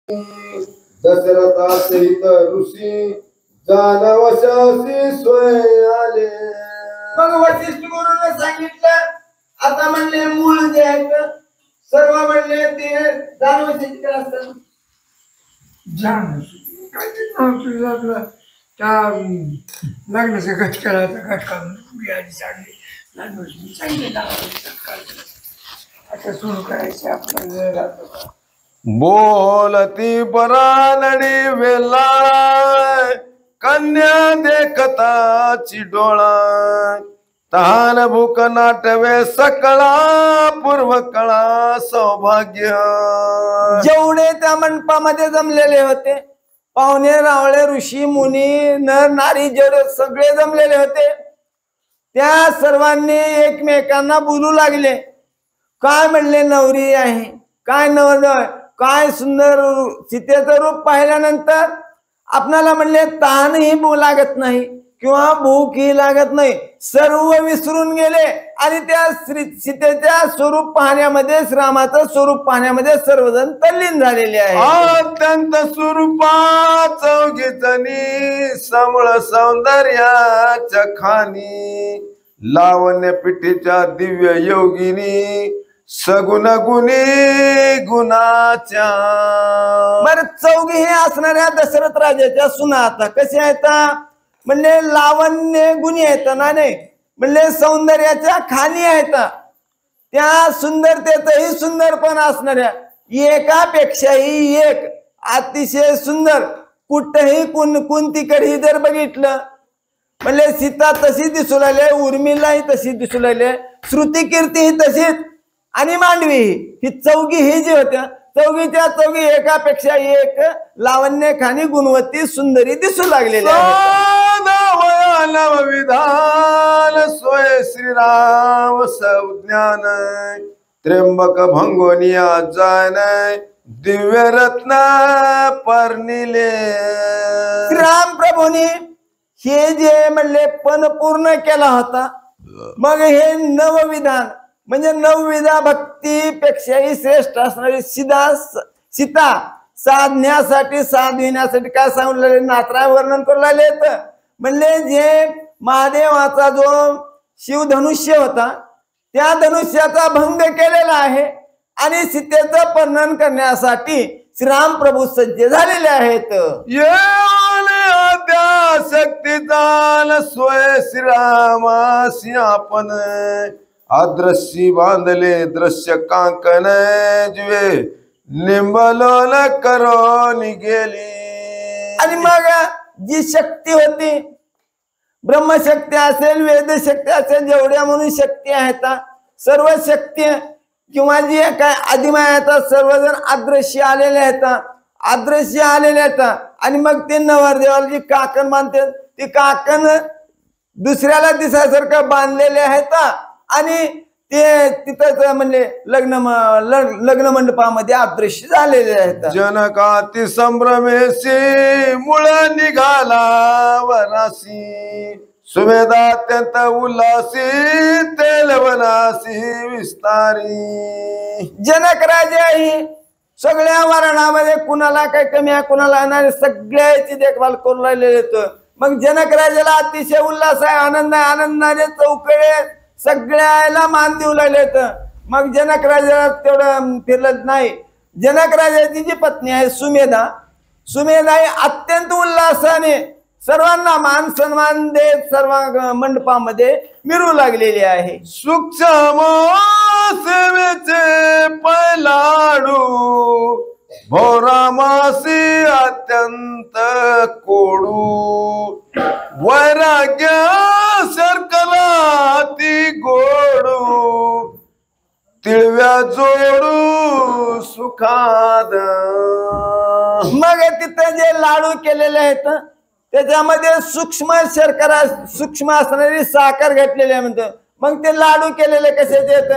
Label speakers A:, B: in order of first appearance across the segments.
A: दशरथा सहित ऋषी जानवशासी स्वय आले.
B: मग वशिष्ठ गुरुने सांगितलं आता म्हणले मूळ जे आहे सर्व म्हणले ते जानवशाची असतात.
C: त्या लग्नाचा गट करायचा गट काढून बियाची चांगली आता सुरू करायचं आपल्याला.
A: बोलती परानडी वेला कन्या देखताची डोळा तहान भूक नाटवे सकळा पूर्व कळा सौभाग्य.
B: जेवढे त्या मंडपामध्ये जमलेले होते पाहुणे रावळे ऋषी मुनी नर नारी जेवढे सगळे जमलेले होते त्या सर्वांनी एकमेकांना बोलू लागले. काय म्हणले नवरी आहे काय नवर काय सुंदर सीतेचं रूप पाहिल्यानंतर आपणाला म्हणले तहानही लागत नाही किंवा भूकही लागत नाही. सर्व विसरून गेले आणि त्या सीतेच्या स्वरूप पाहण्यामध्ये श्रामाचं स्वरूप पाहण्यामध्ये सर्वजण तल्लीन झालेले आहे.
A: अत्यंत स्वरूपा चौघीजणी समूळ सौंदर्याच्या खाणी लावण्य पिठीच्या दिव्य योगिनी सगुण गुणी गुणाच्या.
B: बर चौघी हे असणाऱ्या दशरथ राजाच्या सुना आता कशा आहेत म्हणले लावण्य गुणी आहेत ना नाही म्हणले सौंदर्याच्या खाणी आहेत. त्या सुंदरतेतही सुंदरपण असणाऱ्या एकापेक्षाही एक अतिशय सुंदर कुठही कोणतीकडे जर बघितलं म्हणले सीता तशी दिसू लागले उर्मिलाही तशी दिसू लागले श्रुती कीर्ती ही तशीच आणि मांडवी ही चौघी ही जी होत्या चौघीच्या चौघी एकापेक्षा एक लावण्य खाणी गुणवत्ती सुंदरी दिसू लागलेल्या
A: विधान स्वय श्रीराम संज्ञान त्र्यंबक भंगोनिया जान दिव्य रत्न परनिले.
B: श्रीराम प्रभूंनी हे जे म्हणले पण पूर्ण केला होता. मग हे नवविधान म्हणजे नवविधा भक्तीपेक्षाही श्रेष्ठ असणारी सीता साधण्यासाठी साधविण्यासाठी काय सांगले नात्रा वर्णन करू लागले म्हणले जे महादेवाचा जो शिवधनुष्य होता त्या धनुष्याचा भंग केलेला आहे आणि सीतेचं वर्णन करण्यासाठी श्रीराम प्रभू सज्ज झालेले आहेत.
A: शक्तीचा स्वय श्रीरामासी आपण अदृश्य बांधले दृश्य कांकन जुवे निंबलोन करून गेली.
B: आणि मग जी शक्ती होती ब्रह्मशक्ती असेल वेदशक्ती असेल जेवढ्या म्हणून शक्ती आहेत सर्व शक्ती किंवा जी काय आदिमाया सर्वजण अदृश्य आलेले आहेत अदृश्य आलेले आहेत. आणि मग ते नवरदेवाला जी काकण बांधते ती काकण दुसऱ्याला दिसायसारखं बांधलेले आहेत आणि ते तिथं म्हणजे लग्न मंडपामध्ये अदृश्य झालेले आहेत.
A: जनकाती संभ्रमेशी मुळ निघाला वनासी सुमेधा अत्यंत उल्हासी तेलवनासी विस्तारी.
B: जनक राजा ही सगळ्या वर्णामध्ये कुणाला काही कमी आहे कुणाला नाही सगळ्याची देखभाल करू राहिलेले होतं. मग जनक राजाला अतिशय उल्हास आहे आनंद आहे आनंदाने चौकडे सगळ्याला मान देऊ लागले होतं. मग जनक राजाला तेवढं फिरलत नाही. जनक राजाची जी पत्नी आहे सुमेधा ही अत्यंत उल्हासाने सर्वांना मान सन्मान देत सर्व मंडपामध्ये मिरू लागलेली आहे.
A: सूक्ष्म सेवेचे पैलाडू भोरामासी अत्यंत कोडू वैराग्य शर्करा ती गोडू तिळव्या जोडू सुखाद.
B: मग तिथं जे लाडू केलेले आहेत त्याच्यामध्ये सूक्ष्म शर्करा सूक्ष्म असणारी साखर घातलेली आहे म्हणतो. मग ते लाडू केलेले कशाचे आहेत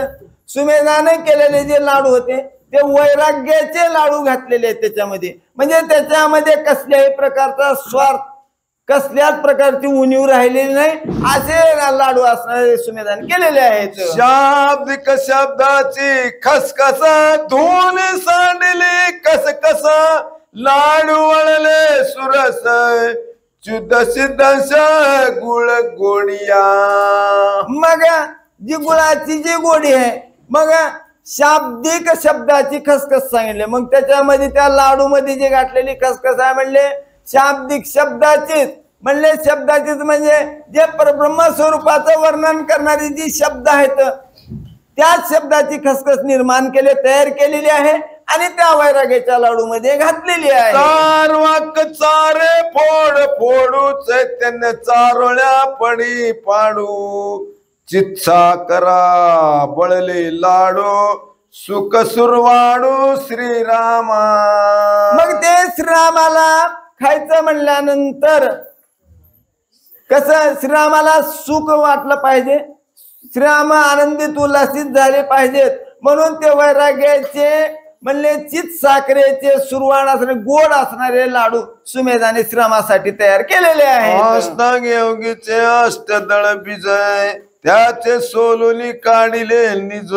B: सुमेधाने केलेले जे लाडू होते ते वैराग्याचे लाडू घातलेले आहेत त्याच्यामध्ये. म्हणजे त्याच्यामध्ये कसल्याही प्रकारचा स्वार्थ कसल्याच प्रकारची उणीव राहिलेली नाही असे लाडू असणारे सुमेधाने केलेले आहेत.
A: शाब्दिक शब्दाची खसखस धून सांडली कसकस लाडू वळले सुरस शुद्ध सिद्धंश गुळ गोडिया.
B: मग जी गुळाची जी गोडी आहे मग शाब्दिक शब्दाची खसखस सांगितले. मग त्याच्यामध्ये त्या लाडू मध्ये जे घातलेली खसखस आहे म्हणले शाब्दिक शब्दाचीच म्हणले शब्दाचीच म्हणजे जे परब्रह्म स्वरूपाचं वर्णन करणारी जी शब्द आहेत त्याच शब्दाची खसखस निर्माण केले तयार केलेली आहे आणि त्या वैराग्याच्या लाडू मध्ये घातलेली आहे.
A: चार वाक चारे फोड फोडू चैतन्य चारोळ्या पडी पाडू चित्सा करा बळले लाडू सुख सुरवाडू श्रीरामा.
B: मग ते श्रीरामाला खायचं म्हणल्यानंतर कसं श्रीरामाला सुख वाटलं पाहिजे श्रीराम आनंदित उल्हासित झाले पाहिजेत म्हणून ते वैराग्याचे म्हणले चित साखरेचे सुरवाड असणारे गोड असणारे लाडू सुमेधाने श्रीरामासाठी तयार केलेले आहेत.
A: अष्टांग योगीचे अष्टदळ विजय त्याचे सोलुनी काढिले निज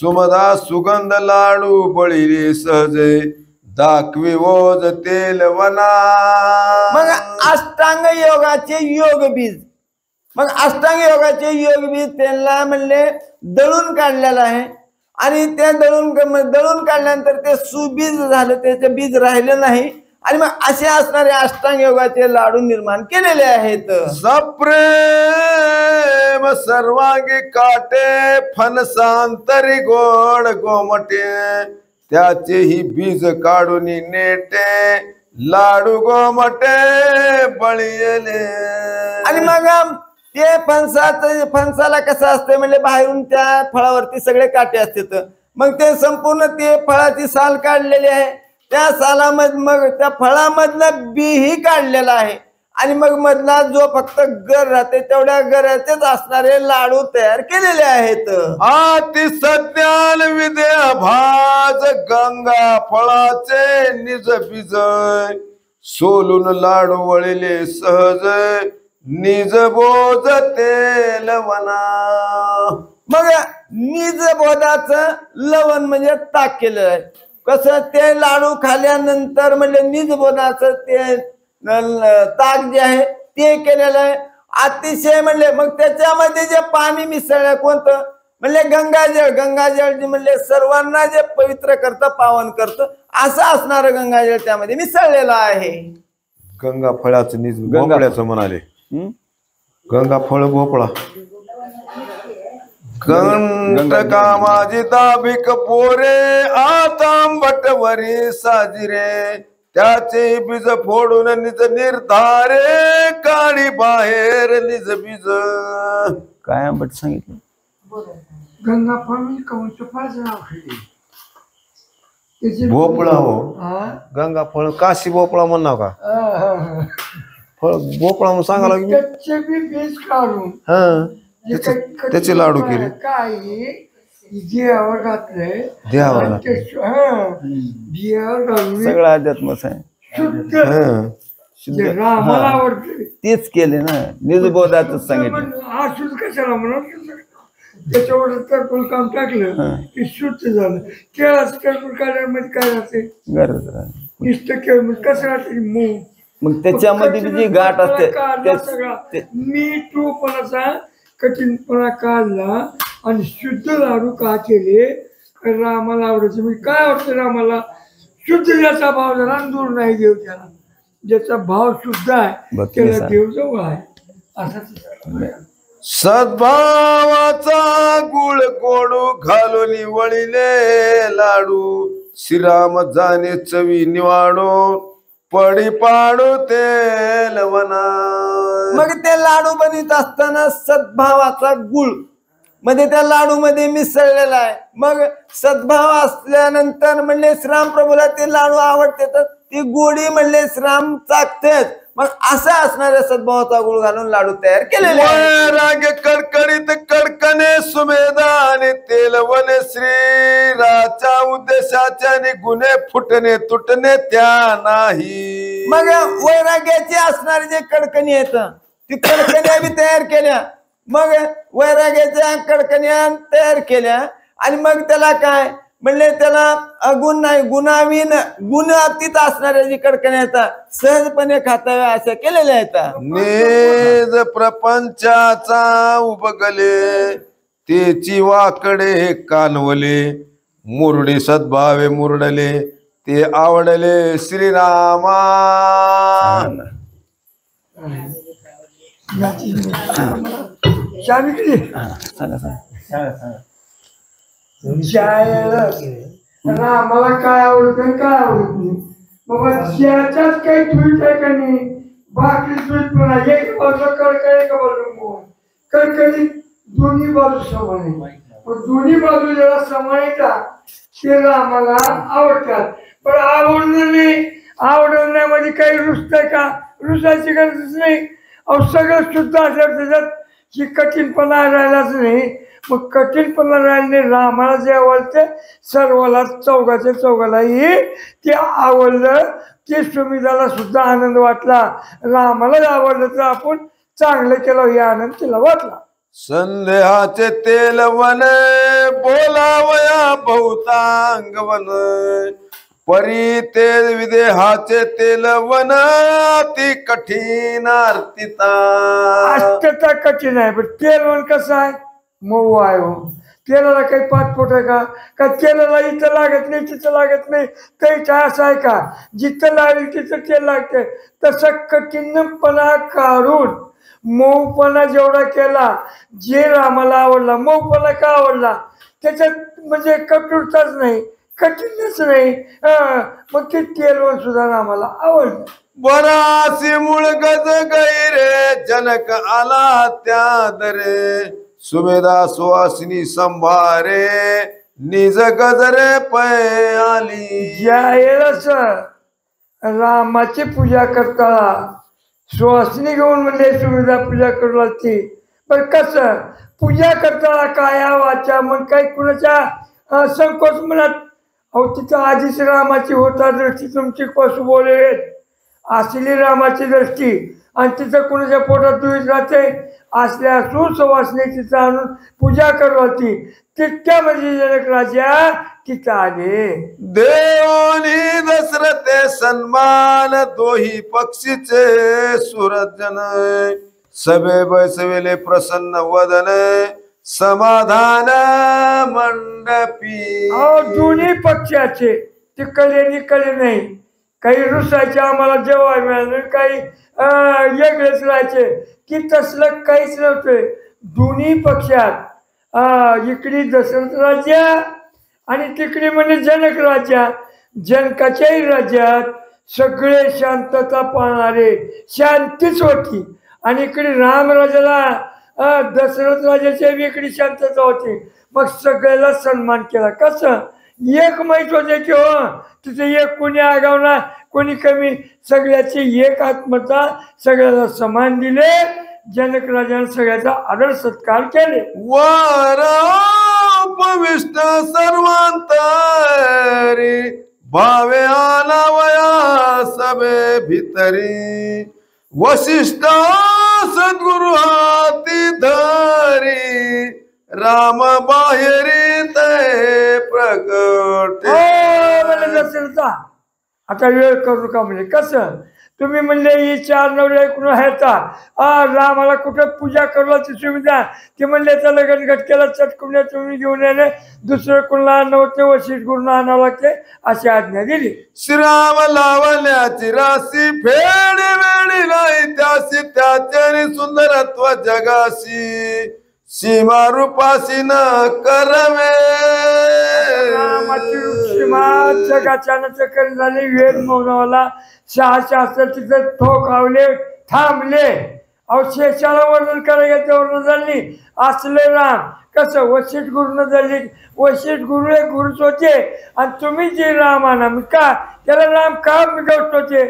A: सुमदा सुगंध लाडू बळीले सहजे दाखवी ओज तेल वना.
B: मग अष्टांग योगाचे योग बीज मग अष्टांग योगाचे योग बीज त्यांना म्हणले दळून काढलेलं आहे आणि त्या दळून काढल्यानंतर ते सुबीज झालं त्याचे बीज राहिले नाही आणि मग असे असणारे अष्टांग योगाचे लाडू निर्माण केलेले आहेत.
A: सप्रेम सर्वांगी काटे फणसांतरी गोड गोमटे त्याचे ही बीज काढून नेटे लाडू गोमटे बळीले.
B: आणि मग ते फणसाला कसं असते म्हणजे बाहेरून त्या फळावरती सगळे काटे असतात मग ते संपूर्ण ते फळाची साल काढलेली आहे त्या सालामध्ये मग त्या फळामधलं बीही काढलेलं आहे आणि मग मधला जो फक्त गर राहते तेवढ्या गराचेच असणारे लाडू तयार केलेले आहेत.
A: आती सज्ञान विद्या भाज गंगा फळाचे निज बीज सोलून लाडू वळिले सहज निज बोज तेल वना.
B: मग निज बोधाचं लवण म्हणजे ताक केलेलं आहे कसं ते लाडू खाल्यानंतर म्हणजे निज बोधाचं ते ताक जे आहे ते केलेलं आहे अतिशय म्हणले. मग त्याच्यामध्ये जे पाणी मिसळलं कोणतं म्हणले गंगाजळ जे म्हणले सर्वांना जे पवित्र करतं पावन करतं असं असणारं गंगाजळ त्यामध्ये मिसळलेलं आहे.
A: गंगा फळाचं निज भोपळ्याचं म्हणाले गंगा फळ भोपळा कंटका माझी दाभिक पोरे आतांबट वरी साजिरे त्याचे बीज फोडून निज निर्धारे काढी बाहेर निज बीज.
B: काय आंबट सांगितलं
C: गंगा फळ कंच फारचं नाव खाली त्याचे
A: भोपळा हो
C: हा
A: गंगा फळ काशी भोपळा म्हणणार का फळ भोपळा म्हणून सांगा लागेल.
C: त्याचे बी बीज काढून
A: त्याचे लाडू केले
C: काय देहावर घातलंय
A: देहावर
C: देहावर घालून
B: सगळं अध्यात्मच आहे
C: शुद्ध रामाला आवडते
B: तेच केले ना निजबोधाच सांगितलं.
C: हा शुद्ध कशाला म्हणून त्याच्यावर टरफल काम टाकलं की शुद्ध झालं. केळाचं टरफल काढण्यामध्ये काय राहते
B: गरज
C: नुसतं केळ कसं राहते मऊ
B: मग त्याच्यामध्ये जी गाठ असते
C: सगळा मीठूपणाचा कठीणपणा काढला आणि शुद्ध लाडू का केले रामाला आवडायचे. म्हणजे काय वाटतं रामाला शुद्ध ज्याचा भाव जरा दूर नाही देव त्याला ज्याचा भाव शुद्ध आहे त्याला देव जवळ आहे असं.
A: सद्भावाचा गुळ गोडू घालून वळीले लाडू श्रीराम जाणे चवी निवाडू पडी पाडू तेल वना.
B: मग ते लाडू बनवित असताना सद्भावाचा गुळ मध्ये त्या लाडू मध्ये मिसळलेला आहे. मग सद्भाव असल्यानंतर म्हणले श्रीराम प्रभूला ते लाडू आवडते तर ती गोडी म्हणले राम चाकतेच मग असा असणाऱ्या सद्भावाचा गुळ घालून लाडू तयार केलेले आहेत.
A: वैराग्य कडकडीत कडकने सुमेधा आणि तेलवने श्रीराच्या उद्देशाचे आणि गुन्हे फुटणे तुटणे त्या नाही.
B: मग वैराग्याची असणारी जे कडकणी आहेत ती कडकण्या बी तयार केल्या. मग वैराग्याच्या कडकण्या तयार केल्या आणि मग त्याला काय म्हणले त्याला गुण नाही गुणावीन गुणातीत असणाऱ्या जी कडकण्या सहजपणे खाताव्या अशा केलेल्या आहेत.
A: निज प्रपंचाचा उबगले तेची वाकडे कानवले मुरडी सद्भावे मुरडले ते आवडले श्रीरामा.
C: रामाला काय आवडत नाही काय आवडत नाही बाबा ज्याच्यात काही ट्विट आहे का नाही बाकी ट्विट म्हणा एक बाजू कडकड एक बाजू कडकडी दोन्ही बाजू समान आहे. दोन्ही बाजू ज्याला समान येतात ते रामाला आवडतात. पण आवडण्यामध्ये काही रुसतंय का रुसायची गरजच नाही. अहो सगळं शुद्ध असलं त्याच्यात ही कठीणपणा राहिलाच नाही. मग कठीणपणा राहिल्याने रामाला जे आवडते सर्वाला चौघालाही ते आवडलं. ते सुमित्राला सुद्धा आनंद वाटला. रामाला आवडलं तर आपण चांगलं केलं हे आनंद तिला वाटला.
A: संदेहाचे तेल वन बोलावया बहुतांगवन परी ते विदेहाचे तेल वन अति कठीण अर्थिता.
C: अत्यंत कठीण आहे. पण तेल वन कसं आहे मऊ आहे. हो तेलाला काही पाठपोट आहे का तेलाला इथं लागत नाही तिथं लागत नाही काही काय असं आहे का जिथं लागेल तिथं तेल लागते. तसं कठीणपणा काढून मऊपणा जेवढा केला जे रामाला आवडला. मऊपणा का आवडला त्याच्यात म्हणजे कठोरताच नाही कठीणच नाही. मग ते तेलवण सुद्धा रामाला आवडलं.
A: बरासी मूळ गज गैरे जनक आला त्या दरे सुमेधा सुवासिनी संभारे निज गजरे पै आली.
C: ज्यावेळेस रामाची पूजा करताना सुवासिनी घेऊन म्हणजे सुमेधा पूजा करू लागते. पण कसं पूजा करताना काया वाचा मन काही कुणाच्या संकोच म्हणत अहो तिथं आधीच रामाची होता दृष्टी तुमची कसं बोले असली रामाची दृष्टी आणि तिथं कुणाच्या पोटात दुईत राहते असल्या सुसवासने तिथं आणून पूजा करवाती. तितक्यामध्ये जनक राजा तिथं आले.
A: देवानी दशरथे सन्मान दोही पक्षीचे सुरजन सभे बैसवेले प्रसन्न वदन समाधान मंडपी.
C: दोन्ही पक्षाचे तिकडे निकडे नाही काही रुसायचे आम्हाला जेव्हा मिळालं काही वेगळेच राहायचे की तसलं काहीच नव्हतं. दोन्ही पक्षात इकडे दशरथ राजा आणि तिकडे म्हणजे जनक राजा. जनकाच्याही राज्यात सगळे शांतता पाळणारे शांतीच होती आणि इकडे रामराजाला दशरथ राजाच्या वेगळी शांतता होती. मग सगळ्याला सन्मान केला. कसं एक माहीत होते की हो तिथे एक कोणी आगावणार कोणी कमी सगळ्याची एक आत्मता सगळ्याला समान दिले. जनक राजाने सगळ्याचा आदर सत्कार केले.
A: उपविष्ट सर्वांतरी भावे आलावया सभे भितरी वशिष्ठ सद्गुरु हाती धरी राम बाहेरी ते प्रकट.
C: आता वेळ करू का म्हणजे कसं तुम्ही म्हणले ही 4 नवरे ऐकून ह्याचा रामाला कुठं पूजा करण्याची सुविधा ते म्हणले त्या लगन घटकेला चटकुण्या तुम्ही घेऊन येणे दुसरं कुणाला नव्हते वशिष्ठ गुरुना आणावं लागते अशी आज्ञा दिली.
A: श्रीराम लावल्याची राशी फेडी वेळी नाही त्याशी त्याचे सुंदरत्व जगाशी सीमा रूपाशी न करवे.
C: सीमा जगाच्या चक्कर झाले वेद मौनावाला शास्त्र तिथे ठोकावले थांबले अहो शेषाला वर्णन करायला त्यावरनं झाली असले राम कसं वशिष्ठ गुरुनं झाली वशिष्ठ गुरु हे गुरुच होते आणि तुम्ही जे राम आणा मग का त्याला राम का गोष्ट होते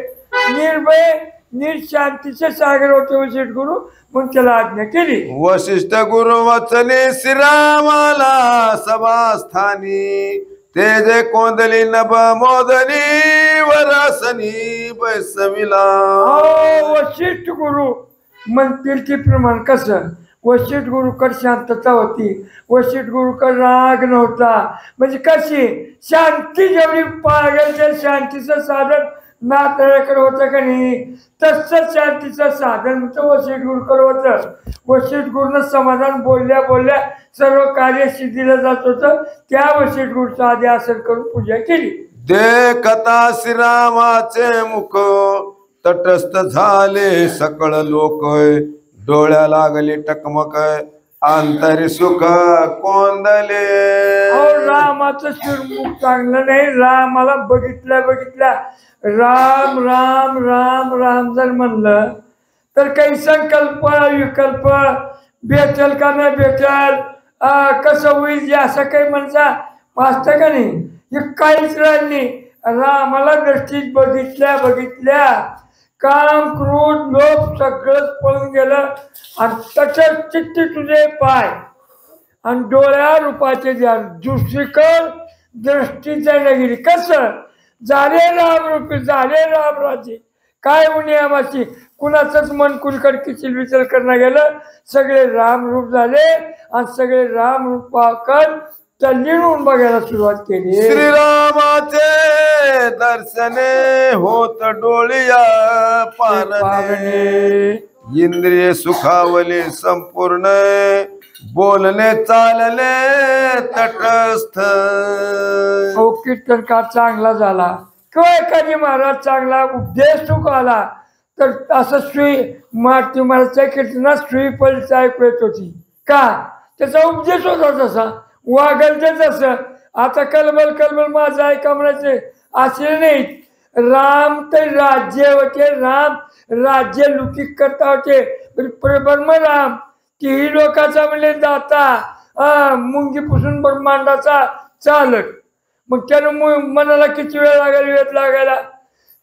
C: निर्भय निर्शांतीचे सागर होते वशिष्ठ गुरु म्हणून त्याला आज्ञा केली.
A: वशिष्ठ गुरु वचने श्रीरामाला सभास्थानी ते जे कोंदली नभ मोदनी वरासनी बैसविला.
C: वशिष्ठ गुरु म्हणतील की प्रमाण कसं वशिष्ठ गुरुकडे शांतता होती वशिष्ठ गुरुकडे राग नव्हता म्हणजे कशी शांती जेवढी पाहिजे त्या शांतीचं साधन नात्याकडे होतं का नाही तसंच शांतीचं साधन म्हणतं वशिष्ठ गुरुकडे होतं. वशिष्ठ गुरुनं समाधान बोलल्या बोलल्या सर्व कार्य सिद्धीला जात होतं त्या वशिष्ठ गुरुचं आधी आसन करून पूजा केली.
A: दे कथा श्रीरामाचे मुख तटस्थ झाले सकळ लोक डोळ्या लागली टकमक अंतरी सुख कोंदले.
C: रामाचं शिरमुख चांगलं नाही रामाला बघितल्या राम राम राम राम जर म्हणलं तर काही संकल्प विकल्प भेटेल का नाही भेटेल कसं होईल जे असं काही म्हणता वाचतं का नाही हे काहीच राहिलं नाही. रामाला दृष्टीत बघितल्या काम क्रोध लोभ सगळंच पळून गेलं आणि तसंच चित्ती तुझे पाय आणि डोळ्या रूपाचे ध्यान दुसरीकडं दृष्टी जायला गेली. कसं झाले राम रूपी झाले राम राज्य काय नियमाची कुणाचंच मन कुणकड किचिल विचल करणं गेलं सगळे राम रूप झाले आणि सगळे राम रूपाकड तल्लीन बघायला सुरुवात केली.
A: श्रीरामाचे दर्शने होत डोळिया पारणे इंद्रिय सुखावले संपूर्ण बोलणे चालले तटस्थ.
C: कीर्तन का चांगला झाला किंवा एखादी महाराज चांगला उपदेश चुक आला तर असं सुई माती महाराजच्या कीर्तनात सुई पलीचा ऐकू येत होती का त्याचा उपदेश होता तसा वागल ते तसं. आता कलबल माझं ऐका म्हणायचे असे नाहीत राम तर राज्य होते राम राज्य लुकीक करता होते ब्रह्म राम तीही लोकांचा म्हणजे दाता मुंगी पुसून ब्रह्मांडाचा चालक. मग त्यानं मनाला किती वेळ लागायला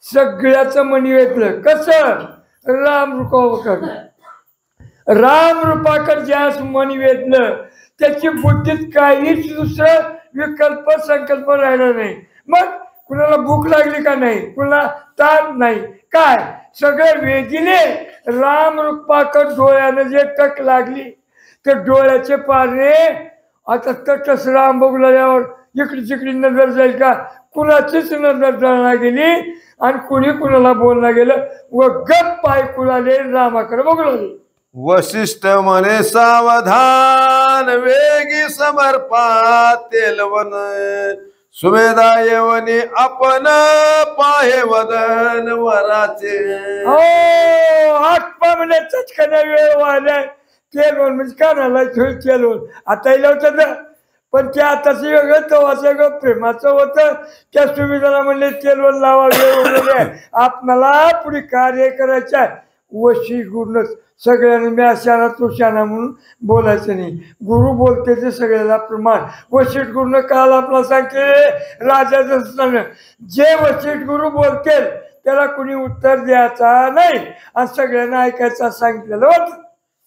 C: सगळ्याचं मनी वेचलं कसं राम रूपाकर ज्यास मनी वेचलं त्याची बुद्धीत काहीच दुसरं विकल्प संकल्प राहिला नाही. मग कुणाला भूक लागली का नाही कुणाला ताण नाही काय सगळे वेगीने राम रूपाकर डोळ्यानं जे टक लागली ते डोळ्याचे पारणे आता तटच राम बघू लागल्यावर इकडे तिकडे नजर जाईल का कुणाचीच नजर जाणार गेली आणि कुणी कुणाला बोलला गेलं व गप्प ऐकू आले रामाकडे बघू लागले.
A: वशिष्ठ म्हणे सावधान वेगी समर्पा तेलवन सुमेधा येवनी आपण पाहे वदन वराचे.
C: आत्मा म्हणे चटकन वेळ वाढलाय तेलवन म्हणजे कानाला तेलवन आता होतं पण ते आताच वेगळं तवाचं वेगळं प्रेमाचं होतं त्या सुविधाला म्हणले तेलवन लावा वेळ आपणाला पुढे कार्य करायचं आहे. वशिष्ठ गुरुनच सगळ्यांना मी अशाना तू शाना म्हणून बोलायचं नाही गुरु बोलते ते सगळ्याला प्रमाण. वशिष्ठ गुरुनं काल आपल्याला सांगते राजाचं जे वशिष्ठ गुरु बोलतील त्याला कुणी उत्तर द्यायचा नाही आणि सगळ्यांना ऐकायचं सांगितलेलं होतं.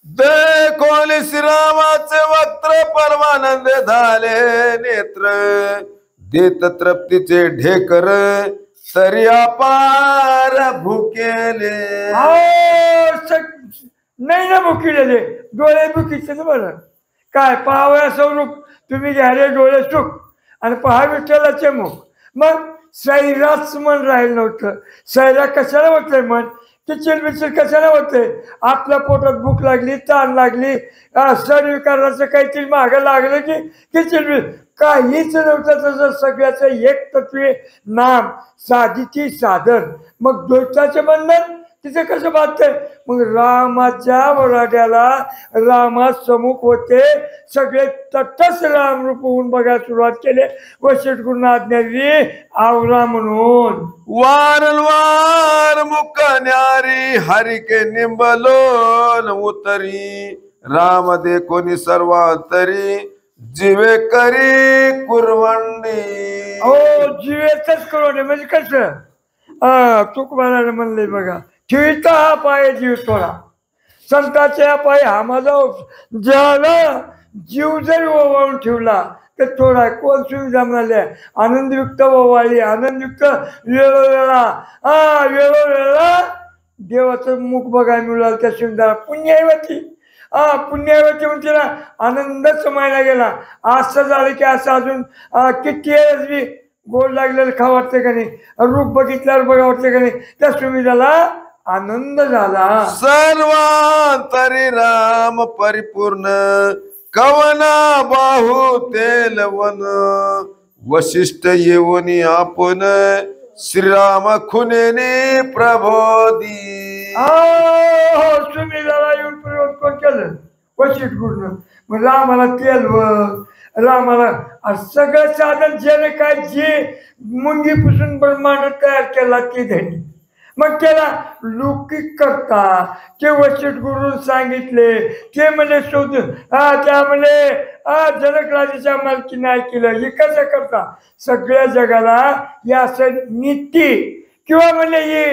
A: दे कोली श्रीरामाचे वक्त्र परमानंद झाले नेत्र देत तृप्तीचे ढेकर तरी अपार भुकेले.
C: नाही ना भुकिलेले डोळे भुकीचे ना बरं काय पाहावया स्वरूप तुम्ही घ्याले डोळे सुख आणि पहा विठ्ठलाचे मुख. मग सैराच मन राहिलं नव्हतं. सैरा कशाला होतंय मन किचिल बिचिल कशाला होतंय आपल्या पोटात भूक लागली ताण लागली सण विकाराचं काहीतरी मागं लागलं की किचिल बिल काहीच नव्हतं. तसं सगळ्याचं एक तत्वे नाम साधीची साधन मग द्वैताचे बंधन तिचं कसं बांधतंय? मग रामाच्या वराड्याला रामासमुख होते सगळे तटस्थ रामरूप होऊन बघायला सुरुवात केले. वशिष्ठ गुरुना आज्ञा दिली आवरा म्हणून.
A: वारंवार मुख न्यारी हरिके निंबलोन उतरी राम दे कोणी सर्वांतरी जीवे करी कुरवंडी.
C: हो जीवेतच करून म्हणजे कसं तुकोबाराने म्हणले बघा, ठेविता हा पाय जीव थोडा, संताच्या पाय हा माझा ज्याला जीव जरी ओवाळून ठेवला तर थोडा. कोण सुविधा म्हणाल्या आनंदयुक्त ओवाळी, आनंदयुक्त वेळोवेळा वेळोवेळा देवाचं मुख बघायला मिळालं त्या सुविधा. पुण्यावती पुण्यावती म्हणून तिला आनंद समायला गेला. असं झालं की असं अजून किती वेळेस गोड लागलेलं खा वाटतं का नाही, रूप बघितल्यावर बघा वाटतं का नाही, त्या सुविधाला आनंद झाला.
A: सर्वांतरी राम परिपूर्ण कवना बाहू तेलवन वशिष्ठ येऊनी आपण श्रीराम खुनेने प्रबोधी.
C: सुविधाला येऊन प्रयोग कोण केलं? वशिष्ठ गुरुनं. मग रामाला तेलवण, रामाला सगळं साधन जे काय जे मुंगीपासून ब्रह्मांड तयार केला ते त्यांनी. मग त्याला लौकिक करता ते वशिष्ठ गुरुन सांगितले ते म्हणजे शोधून त्या म्हणजे जनक राजाच्या मालकी नाही केलं. हे कसं करता? सगळ्या जगाला या असं नीती किंवा म्हणजे हे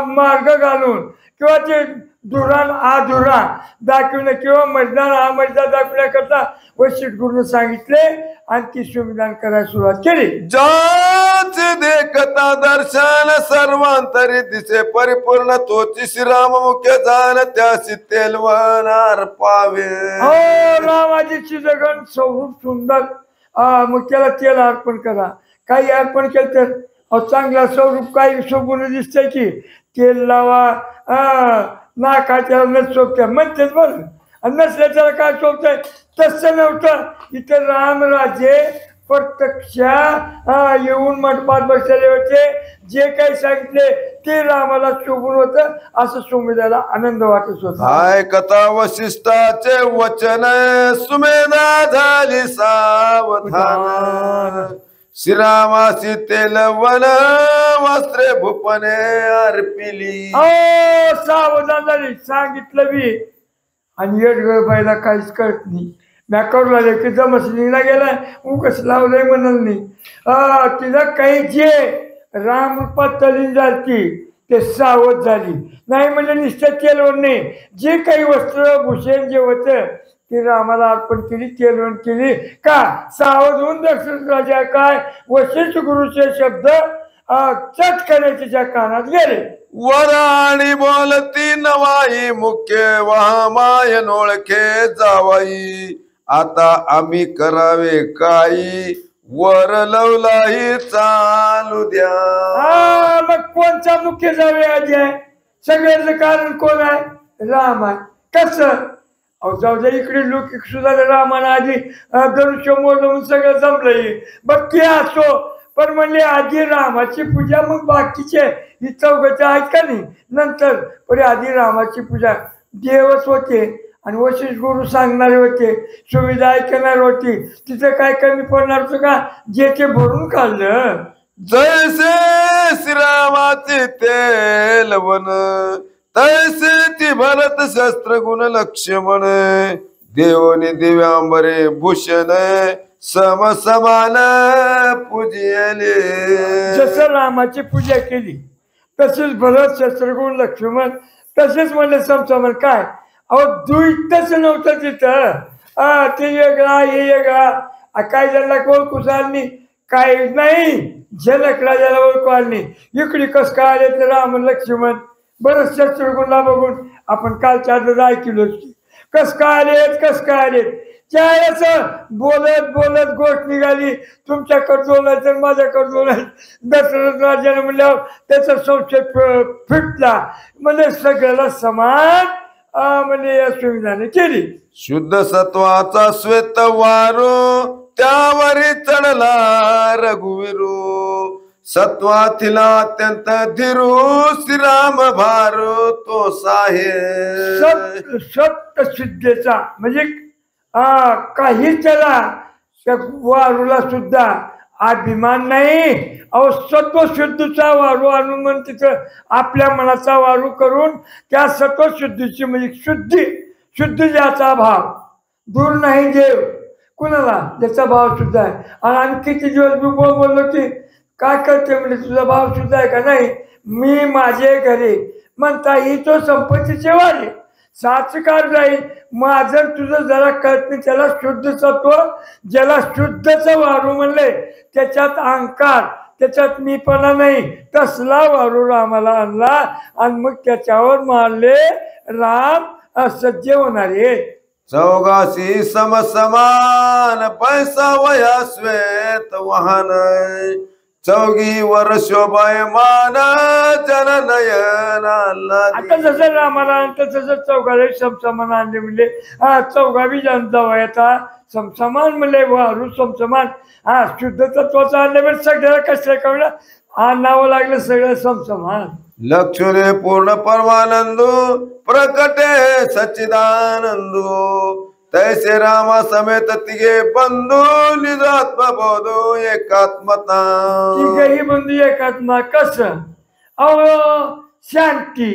C: मार्ग घालून किंवा ते धुरान अधुरा दाखवणं किंवा मैदान मैदान दाखवण्याकरता वशिष्ठ गुरुनं सांगितले आणि ती संविधान करायला सुरुवात केली.
A: ज्याचे देखता दर्शन सर्वांतरी दिसे परिपूर्ण तोची श्रीराम मुख्य जाण त्यासी तेलवणार पावे.
C: हो रामाजीची जगन स्वरूप सुंदर. मग त्याला तेल अर्पण करा. काही अर्पण केलं तर चांगला स्वरूप काही शोभून दिसतंय की तेल लावा नाकाच्या न शोभत्या म्हणतेच बरं. आणि नसल्याच्याला काय शोभतंय? तसं नव्हतं. इथे रामराजे प्रत्यक्ष येऊन मंडपात बसलेले होते. जे काही सांगितले ते रामाला शोभून होतं. असं सुमेधाला आनंद वाटत होता.
A: हाय कथा वशिष्ठाचे वचन सुमेधा झाली सावधान श्रीरामासी तेलवन वस्त्रे भूपने अर्पिली.
C: सावधान झाली सांगितलं बी. आणि येडगळ बाईला काहीच कळत नाही. म्या करू लागले की जमसलीला गेलाय उकस लावलंय म्हणाल नाही. तिला काही जे रामरूपात तलीन झाली ते सावध झाली नाही. म्हणजे निश्चित तेलवण नाही. जे काही वस्त्र भूषण जे होतं ते रामाला अर्पण केली, तेलवण केली का सावध होऊन दशरथ राजा काय वशिष्ठ गुरुचे शब्द चटकने तिच्या कानात गेले.
A: वराणी बोलती नवाई मुख्य वामाय नोळखे जावाई आता आम्ही करावे काही वर लवलाही चालू द्या.
C: मग कोणचा मुख्य जावे आधी आहे? सगळ्याचं कारण कोण आहे? राम आहे. कसं जाऊ द्या इकडे लोक सुद्धा रामाला आधी धनुष्य मोडून सगळं जमलंय बघ ते असो. पण म्हणले आधी रामाची पूजा मग बाकीचे ही चौघाचे आहेत का नाही नंतर. पण आधी रामाची पूजा देवच होते आणि वशिष्ठ गुरु सांगणारे होते, सुविधा ऐकणार होती. तिथं काय कमी पडणार होतं का? जे ते भरून काढलं.
A: जैसे श्रीरामाचे तेलवन तैसे ती भरत शस्त्र गुण लक्ष्मण देवनी दिव्यांबरे भूषण सम समान पूजले.
C: जसं रामाची पूजा केली तसेच भरत शस्त्रगुण लक्ष्मण तसेच म्हणले समसमान. काय अहो दुईतच नव्हतं तिथं. ते वेगळा हे वेगळा. काय ज्याला ओळखू नाही काय नाही. जनक राजाला ओळखू आली नाही. इकडे कस काय आले तर राम लक्ष्मण बरंच शस्त्रगुणला बघून आपण कालच्या आधी ऐकलो कस काय आलेत कस काय आलेत. त्यावेळेस बोलत बोलत गोष्ट निघाली तुमच्याकडे बोलायचं माझ्याकडे बोलायचं. दशरथ राजाने म्हणल्यावर त्याचा संशय फिटला. म्हणजे सगळ्याला समान म्हणजे या सुविधाने केली.
A: शुद्ध सत्वाचा श्वेत वारो त्यावरी चढला रघुवीरू सत्वातील अत्यंत धीरू श्रीराम भारू तो साहेब.
C: सत्य शुद्धेचा म्हणजे काही त्याला त्या वारूला सुद्धा अभिमान नाही. अहो सत्व शुद्धीचा वारू आणून म्हणून तिथं आपल्या मनाचा वारू करून त्या सत्व शुद्धीची म्हणजे शुद्धी ज्याचा भाव दूर नाही देव कुणाला ज्याचा भाव सुद्धा आहे. आणि आम्ही किती दिवस मी बोललो की काय करते म्हणजे तुझा भाव सुद्धा आहे का नाही. मी माझे घरी म्हणता ही तो संपत्तीचे वारे साचकार जाईल. माझं तुझं जरा कळत नाही. त्याला शुद्ध सत्व ज्याला शुद्धचं वारू म्हणले त्याच्यात अहंकार त्याच्यात मीपणा नाही तसला वारू रामाला आणला आणि मग त्याच्यावर मारले राम असज्ज होणारे.
A: चौगाशी समसमान पैसा वया श्वेत वाहन चौगी वर शोभायमान जन नयन.
C: आता जसं रामाला तसं चौघाला समसमान आणले म्हणले चौघा बी जावा येता समसमान म्हणले वारू समसमान शुद्ध तत्वाचं आणले म्हणजे सगळ्याला कसं कळलं आणावं लागलं सगळं समसमान.
A: लक्ष्मी पूर्ण परमानंदू प्रकटे सच्चिदानंदू तैसे रामा समेत तिघे बंधू निजात्म बोधू एकात्मता.
C: तिघेही बंधू एकात्मा कसं अहो शांती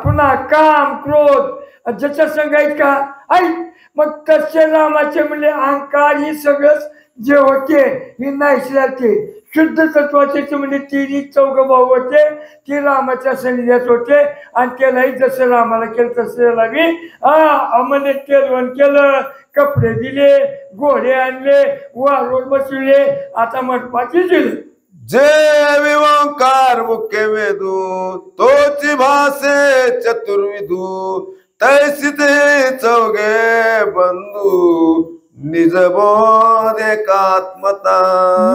C: पुन्हा काम क्रोध ज्याच्या संग आहेत का ऐक मग तसे रामाचे म्हणजे अहंकार ही सगळंच जे होते हे नाहीचे शुद्ध तत्वाचे म्हणजे तिन्ही चौघ भाऊ होते ते रामाच्या सन्निध्यात होते आणि त्यालाही जसं रामाला केलं तसं त्याला मी अमने तेलवण केलं कपडे दिले घोडे आणले वारूळ बसविले आता मंडपाची दिले.
A: जे ओंकार मुख्य वेदू तोची भाषे चतुर्विधू तैसी ते चौघे बंधू निजबोध एकात्मता.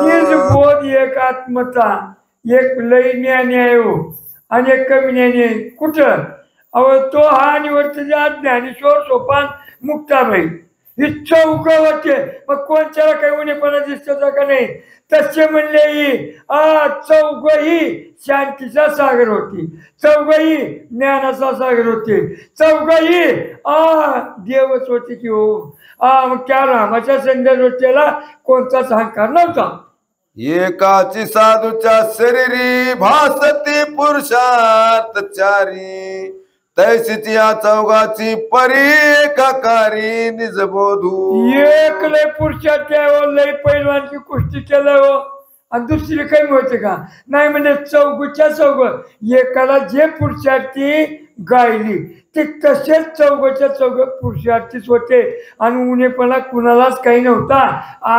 C: निजबोध एकात्मता एक लई ज्ञानी आहे आणि एक कमी ज्ञानी आहे. कुठं अहो तो हा निवर्तीचा ज्ञानेश्वर सोपान मुक्ताबाई ही चौक होते. मग कोणत्याला काही उणेपणा दिसतो का नाही तसे म्हणले ही चौघही शांतीचा सागर होती चौघही ज्ञानाचा सागर होते चौघही देवच होते की हो. मग त्या रामाच्या संदर्भाला कोणताच अहंकार नव्हता.
A: एकाची साधूच्या शरीरी भासती पुरुषार्थ चारी तैसीची या चौघाची परी एकाकारी निजबोधू.
C: एक लय पुरुषार्थ लय पैलवानची कुस्ती केलं हो आणि दुसरी काही होते का नाही म्हणजे चौघच्या चौघ एकाला जे पुरुषार्थी गायली ते तसेच चौघच्या चौघ पुरुषार्थीच होते आणि उणेपणा कुणालाच काही नव्हता.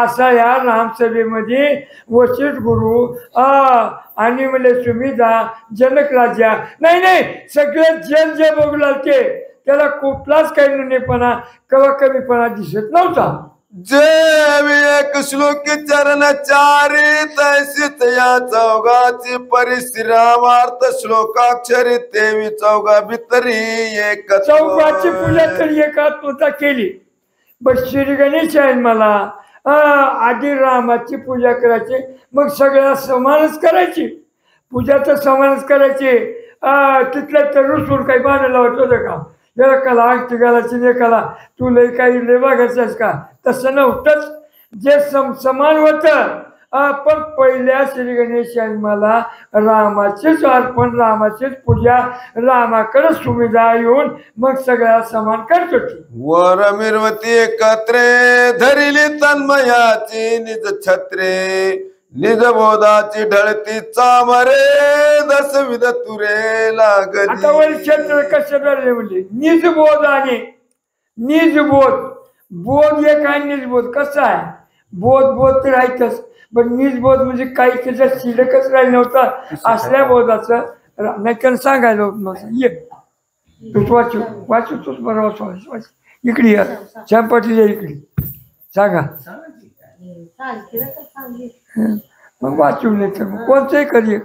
C: असा या रामसभेमध्ये वशिष्ठ गुरु आणि म्हणजे सुमिधा जनक राजा नाही सगळे जन जे बघू लागते त्याला कुठलाच काही उणेपणा किंवा कमीपणा दिसत नव्हता.
A: जे एक श्लोकी चरण चारी तैसित या चौघाची परिश्रामार्थ श्लोकाक्षरी तेवी चौघा भितरी एक
C: चौघाची पूजा तरी एकात्मता केली. बस श्री गणेश आहे मला आधी रामाची पूजा करायची मग सगळ्या समानच करायची पूजा तर समानच करायची. तिथल्या तर रुसून काही बांधायला होतं का एकाला अंगठी घालायची एकाला तू लई काही लय बघायचंस का तसं नव्हतंच. जे समान होतं पण पहिल्या श्री गणेश मला रामाचेच अर्पण रामाचीच पूजा रामाकडे सुविधा येऊन मग सगळ्या समान करत होती.
A: वर मिरवती एकत्रे धरिली तन्मयाची निज छत्रे निजबोधाची ढळती चामरे दसविध तुरे लागली.
C: आता वैक्षत्र कसे धरले म्हणजे निजबोध आणि निजबोध बोध एक आहे निजबोध कसा आहे बोध तर राहायचंच पण निजबोध म्हणजे काही त्याच्यात शिल्लकच राहिलं नव्हतं असल्या बोधाचं नाही त्याला सांगायला होत नव्हतं. ये तूच वाचू तूच बरोबर वाच इकडे या चंपाटीच्या इकडे सांगा मग वाचू नाही तर मग कोणतंही करी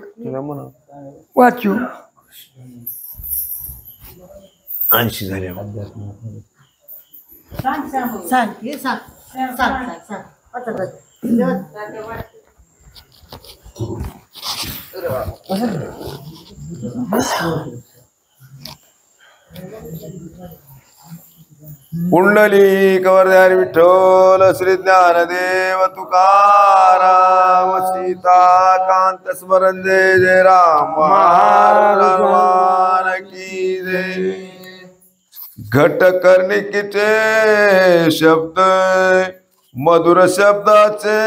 C: वाचू
A: 80 झाले.
D: सांग
A: पुंडलिक वरदारी विठ्ठल श्री ज्ञानदेव तुकाराम सीता कांत स्मरण जय जय राम महाराज की जय। घट कर्णिकीचे शब्द मधुर शब्दाचे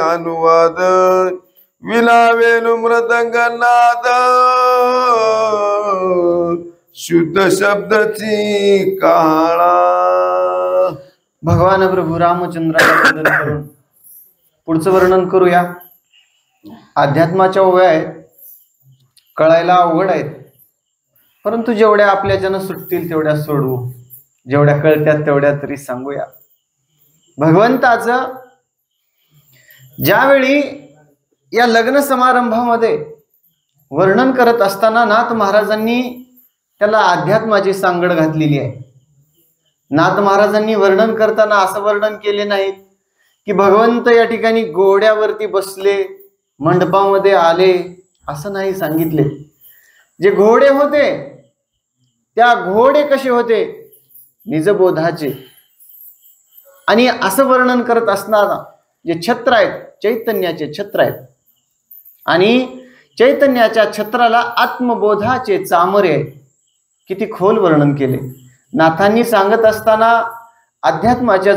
A: अनुवाद विना वेणू मृदंगनाद शुद्ध शब्दाची काळा।
D: भगवान प्रभू रामचंद्राला वंदन करून पुढचं वर्णन करूया। अध्यात्माच्या ओव्या आहेत, कळायला अवघड आहेत, परंतु जेवढ्या आपल्याच्यानं सुटतील तेवढ्या सोडवू, जेवढ्या कळत्यात तेवढ्या तरी सांगूया। भगवंताचं ज्यावेळी या लग्न समारंभामध्ये वर्णन करत असताना नाथ महाराजांनी त्याला अध्यात्माची सांगड घातलेली आहे। नाथ महाराजांनी वर्णन करताना असं वर्णन केले नाहीत की भगवंत या ठिकाणी घोड्यावरती बसले, मंडपामध्ये आले, असं नाही सांगितले। जे घोडे होते त्या घोडे कसे होते, निजबोधाचे। आणि असं वर्णन करत असताना जे छत्र आहेत, चैतन्याचे छत्र आहेत, आणि चैतन्याच्या छत्राला आत्मबोधाचे चामरे आहेत। किती खोल वर्णन केले नाथांनी सांगत असताना अध्यात्माच्या